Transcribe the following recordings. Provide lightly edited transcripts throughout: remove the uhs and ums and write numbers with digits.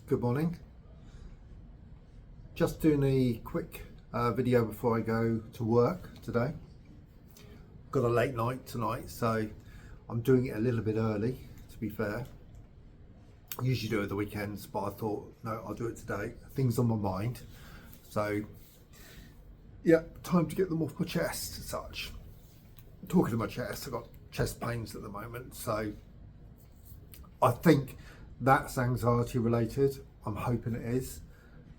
Good morning. Just doing a quick video before I go to work today. Got a late night tonight, so I'm doing it a little bit early, to be fair. I usually do it at the weekends, but I thought, no, I'll do it today. Things on my mind. So, yeah, time to get them off my chest as such. Talking to my chest, I've got chest pains at the moment, so I think that's anxiety related. I'm hoping it is.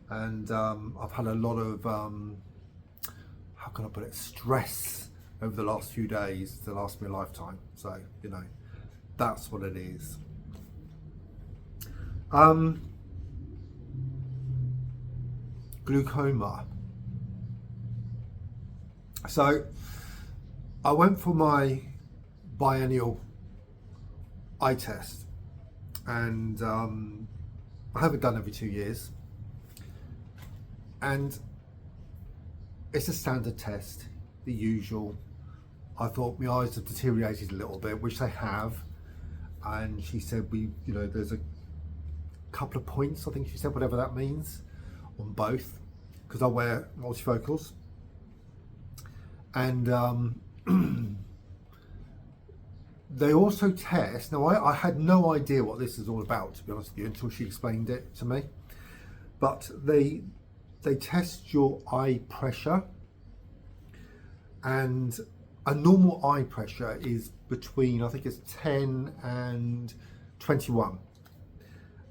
And I've had a lot of, how can I put it, stress over the last few days to last me a lifetime. So, you know, that's what it is. Glaucoma. So I went for my biennial eye test, and I have it done every 2 years, and it's a standard test, the usual. I thought my eyes have deteriorated a little bit, which they have, and she said there's a couple of points, I think she said, whatever that means, on both, because I wear multifocals. And they also test, now I had no idea what this is all about, to be honest with you, until she explained it to me, but they test your eye pressure, and a normal eye pressure is between, I think it's 10 and 21,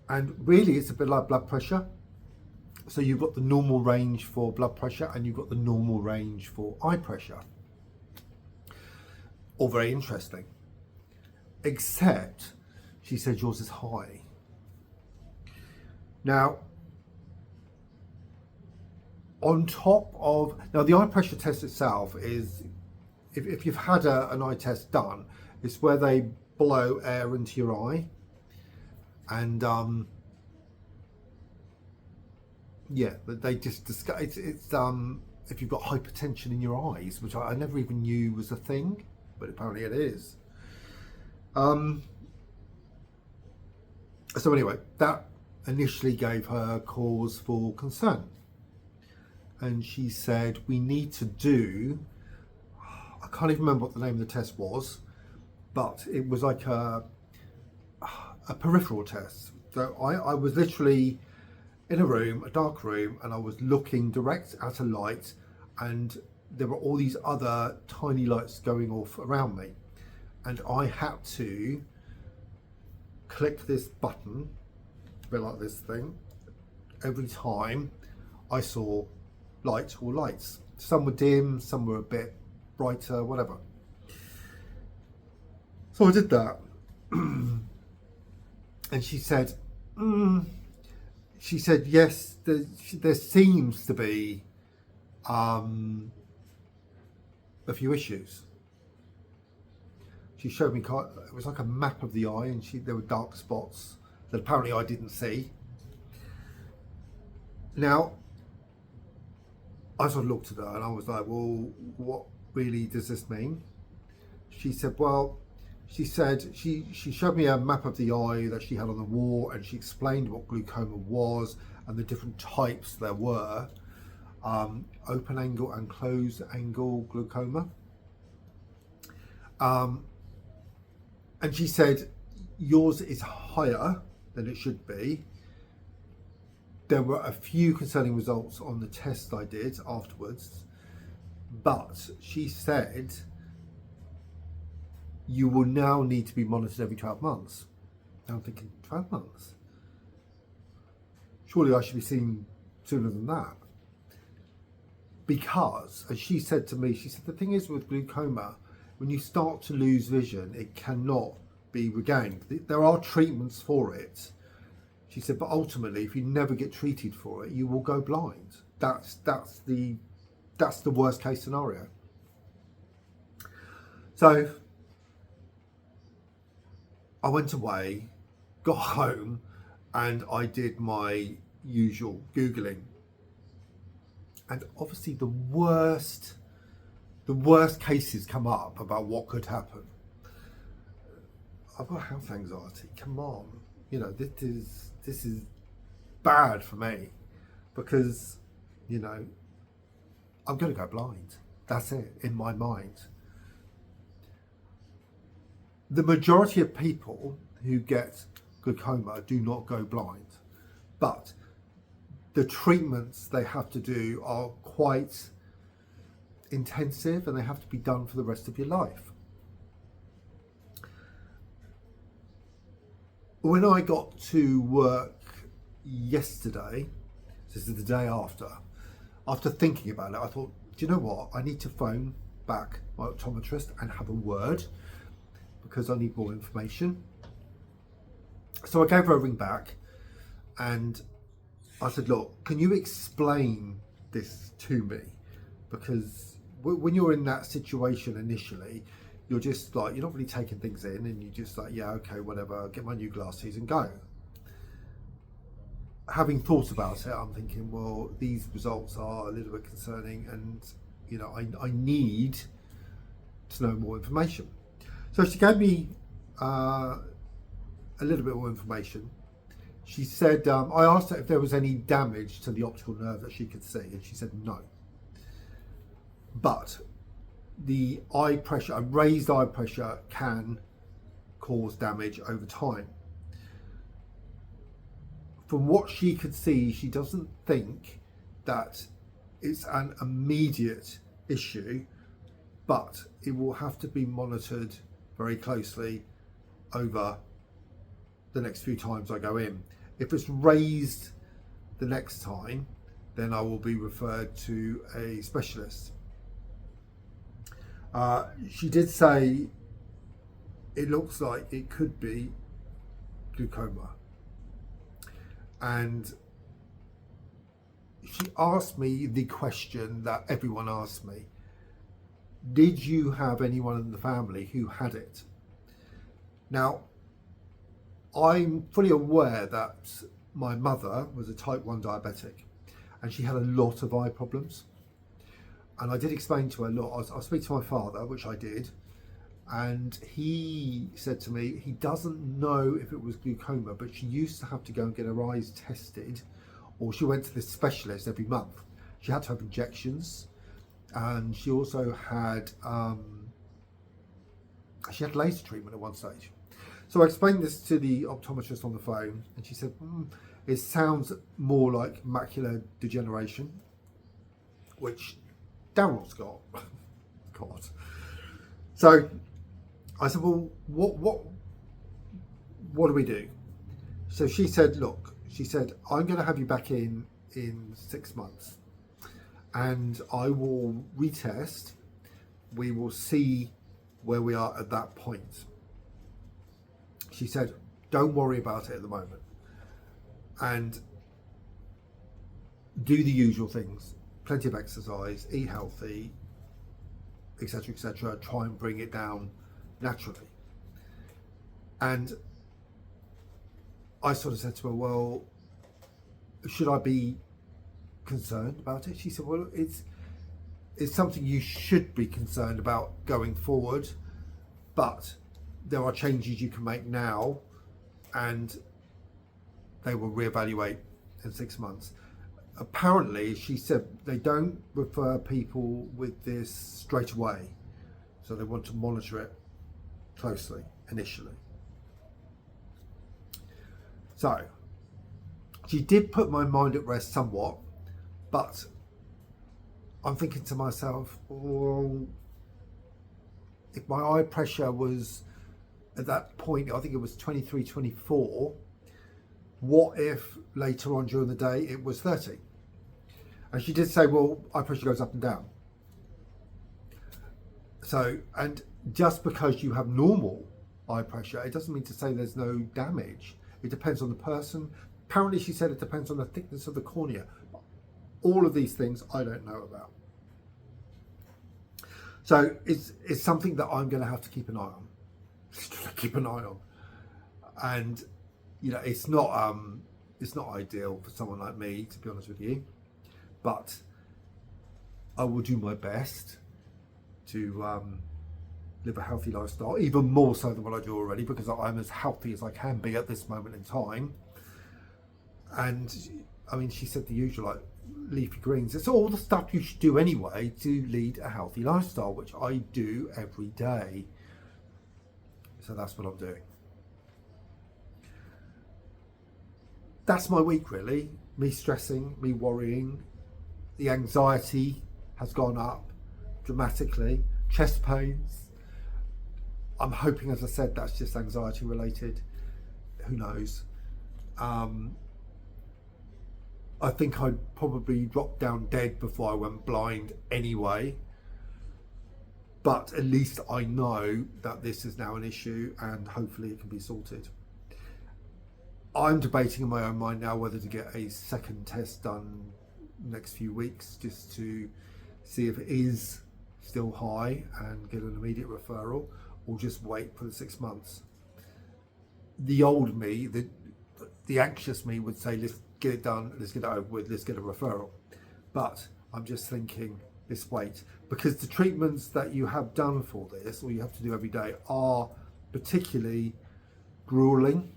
and really it's a bit like blood pressure. So you've got the normal range for blood pressure and you've got the normal range for eye pressure. All very interesting. Except, she said yours is high. Now, on top of, now the eye pressure test itself is, if you've had an eye test done, it's where they blow air into your eye. And yeah, they just discuss, it's if you've got hypertension in your eyes, which I never even knew was a thing, but apparently it is. So anyway, that initially gave her cause for concern, and she said we need to do, I can't even remember what the name of the test was, but it was like a peripheral test. So I was literally in a room, a dark room, and I was looking direct at a light, and there were all these other tiny lights going off around me, and I had to click this button, a bit like this thing, every time I saw light or lights. Some were dim, some were a bit brighter, whatever. So I did that. And she said, yes, there seems to be a few issues. She showed me, it was like a map of the eye, and there were dark spots that apparently I didn't see. Now, I sort of looked at her and I was like, well, what really does this mean? She said, well, she showed me a map of the eye that she had on the wall, and she explained what glaucoma was and the different types there were. Open angle and closed angle glaucoma. And she said yours is higher than it should be. There were a few concerning results on the test I did afterwards, but she said you will now need to be monitored every 12 months. And I'm thinking, 12 months? Surely I should be seen sooner than that. Because, as she said to me, she said the thing is with glaucoma, when you start to lose vision, it cannot be regained. There are treatments for it. She said, but ultimately, if you never get treated for it, you will go blind. That's the worst case scenario. So I went away, got home, and I did my usual Googling. And obviously the worst cases come up about what could happen. I've got health anxiety. Come on, this is bad for me because, you know, I'm going to go blind. That's it, in my mind. The majority of people who get glaucoma do not go blind, but the treatments they have to do are quite intensive and they have to be done for the rest of your life. When I got to work yesterday, this is the day after thinking about it, I thought, do you know what? I need to phone back my optometrist and have a word because I need more information. So I gave her a ring back and I said, look, can you explain this to me? Because when you're in that situation initially, you're just like, you're not really taking things in and you're just like, yeah, okay, whatever, I'll get my new glasses and go. Having thought about it, I'm thinking, well, these results are a little bit concerning and, you know, I need to know more information. So she gave me a little bit more information. She said, I asked her if there was any damage to the optical nerve that she could see, and she said no. But the eye pressure, raised eye pressure, can cause damage over time. From what she could see, she doesn't think that it's an immediate issue, but it will have to be monitored very closely over the next few times I go in. If it's raised the next time, then I will be referred to a specialist. She did say it looks like it could be glaucoma. And she asked me the question that everyone asked me. Did you have anyone in the family who had it? Now, I'm fully aware that my mother was a type 1 diabetic and she had a lot of eye problems. And I did explain to her, look, I'll speak to my father, which I did. And he said to me, he doesn't know if it was glaucoma, but she used to have to go and get her eyes tested, or she went to the specialist every month. She had to have injections, and she also had laser treatment at one stage. So I explained this to the optometrist on the phone, and she said, it sounds more like macular degeneration, which Daryl's got. God. So I said, well, what do we do? So she said, look, I'm going to have you back in 6 months and I will retest. We will see where we are at that point. She said, don't worry about it at the moment and do the usual things, plenty of exercise, eat healthy, etc., etc. Try and bring it down naturally. And I sort of said to her, well, should I be concerned about it? She said, well, it's something you should be concerned about going forward, but there are changes you can make now and they will reevaluate in 6 months. Apparently, she said they don't refer people with this straight away, so they want to monitor it closely initially. So she did put my mind at rest somewhat, but I'm thinking to myself, well, if my eye pressure was at that point, I think it was 23, 24, what if later on during the day it was 30? And she did say, well, eye pressure goes up and down. So, and just because you have normal eye pressure, it doesn't mean to say there's no damage. It depends on the person. Apparently she said it depends on the thickness of the cornea. All of these things I don't know about. So it's something that I'm going to have to keep an eye on. Keep an eye on. And, you know, it's not ideal for someone like me, to be honest with you. But I will do my best to live a healthy lifestyle, even more so than what I do already, because I'm as healthy as I can be at this moment in time. And I mean, she said the usual, like leafy greens. It's all the stuff you should do anyway to lead a healthy lifestyle, which I do every day. So that's what I'm doing. That's my week, really. Me stressing, me worrying. The anxiety has gone up dramatically. Chest pains. I'm hoping, as I said, that's just anxiety related. Who knows? I think I'd probably drop down dead before I went blind anyway. But at least I know that this is now an issue and hopefully it can be sorted. I'm debating in my own mind now whether to get a second test done next few weeks just to see if it is still high and get an immediate referral, or just wait for the 6 months. The old me, the anxious me would say, let's get it done, let's get it over with, let's get a referral. But I'm just thinking, let's wait, because the treatments that you have done for this, or you have to do every day, are particularly grueling.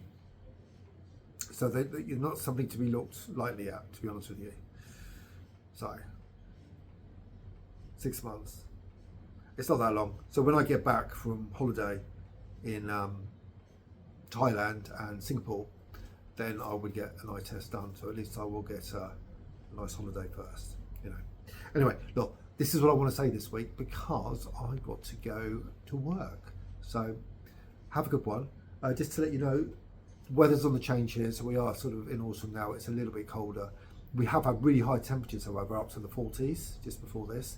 So you're not something to be looked lightly at, to be honest with you. So 6 months, it's not that long. So when I get back from holiday in Thailand and Singapore, then I would get an eye test done. So at least I will get a nice holiday first, you know. Anyway, look, this is what I want to say this week, because I got to go to work. So have a good one. Just to let you know, weather's on the change here, so we are sort of in autumn now. It's a little bit colder. We have had really high temperatures, however, up to the 40s just before this,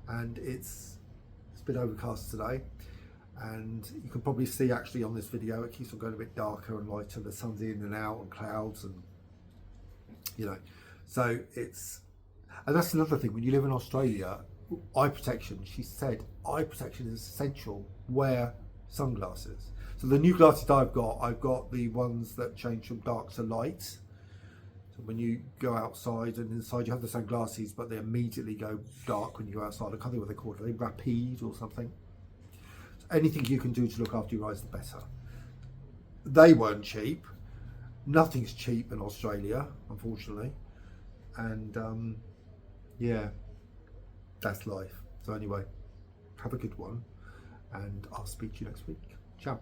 and it's been overcast today. And you can probably see actually on this video, it keeps on going a bit darker and lighter. The sun's in and out and clouds, and you know, so and that's another thing. When you live in Australia, eye protection, she said eye protection is essential. Wear sunglasses. So the new glasses I've got the ones that change from dark to light. So when you go outside and inside, you have the same glasses, but they immediately go dark when you go outside. I can't think what they're called. Are they Rapide or something? So anything you can do to look after your eyes, the better. They weren't cheap. Nothing's cheap in Australia, unfortunately. And yeah, that's life. So anyway, have a good one, and I'll speak to you next week. Ciao.